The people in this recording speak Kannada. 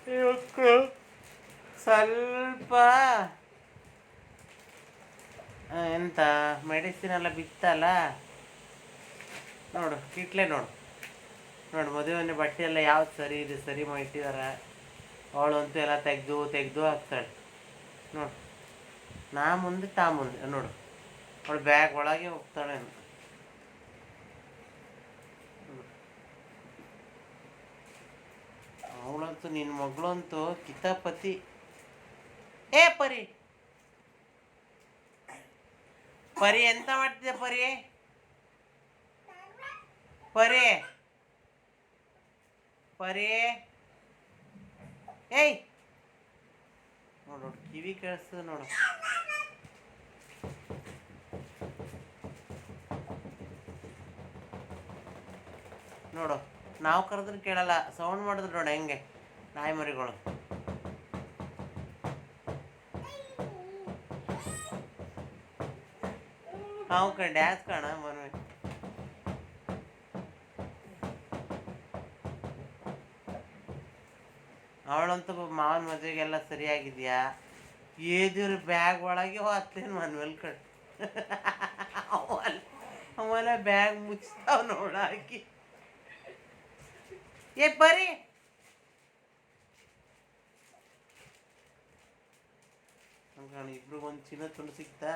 ಇವಕ್ಕೆ ಸ್ವಲ್ಪ ಎಂತ ಮೆಡಿಸಿನ್ ಎಲ್ಲ ಬಿತ್ತಲ್ಲ ನೋಡು ಕಿಟ್ಲೆ ನೋಡು. ನೋಡು ಮದುವೆ ಬಟ್ಟೆ ಎಲ್ಲ ಯಾವ್ದು ಸರಿ ಇದು ಸರಿ ಮಾಡಿಟ್ಟಿದಾರ. ಅವಳಂತೂ ಎಲ್ಲ ತೆಗೆದು ತೆಗೆದು ಹಾಕ್ತಾಳೆ ನೋಡು. ನಾ ಮುಂದೆ ತಾ ಮುಂದೆ ನೋಡು. ಅವಳು ಬ್ಯಾಗ್ ಒಳಗೆ ಹೋಗ್ತಾಳೆ ಅಂತ. ಅವಳಂತೂ ನಿನ್ನ ಮಗಳಂತೂ ಕಿತಾಪತಿ. ಏ ಪರಿ ಪರಿ ಎಂತ ಮಾಡ್ತಿದ್ದೆ ಪರಿ? ಪರಿ ಪರಿ ಏಯ್ ನೋಡು ಕಿವಿ ಕೇಳಿಸ್ತದೆ ನೋಡು. ನೋಡು ನಾವು ಕರೆದ್ರೆ ಕೇಳಲ್ಲ, ಸೌಂಡ್ ಮಾಡಿದ್ರು ನೋಡು ಹೆಂಗೆ ನಾಯಿ ಮರಿಗಳು. ನಾವು ಡ್ಯಾನ್ಸ್ ಕಾಣ ಮನೆ. ಅವಳಂತೂ ಮಾವನ ಮದುವೆಗೆಲ್ಲ ಸರಿಯಾಗಿದೆಯಾ? ಏದಿರು ಬ್ಯಾಗ್ ಒಳಗೆ ಹೋಗ್ತೇನೆ ಮನ್ಮೇಲೆ ಕಡೆ ಅವಲ್ಲ ಬ್ಯಾಗ್ ಮುಚ್ತಾವ ನೋಡ ಹಾಕಿ. ಏ ಬರೀ ಇಬ್ರಿಗೊಂದು ಚಿನ್ನ ತುಂಡು ಸಿಗ್ತಾ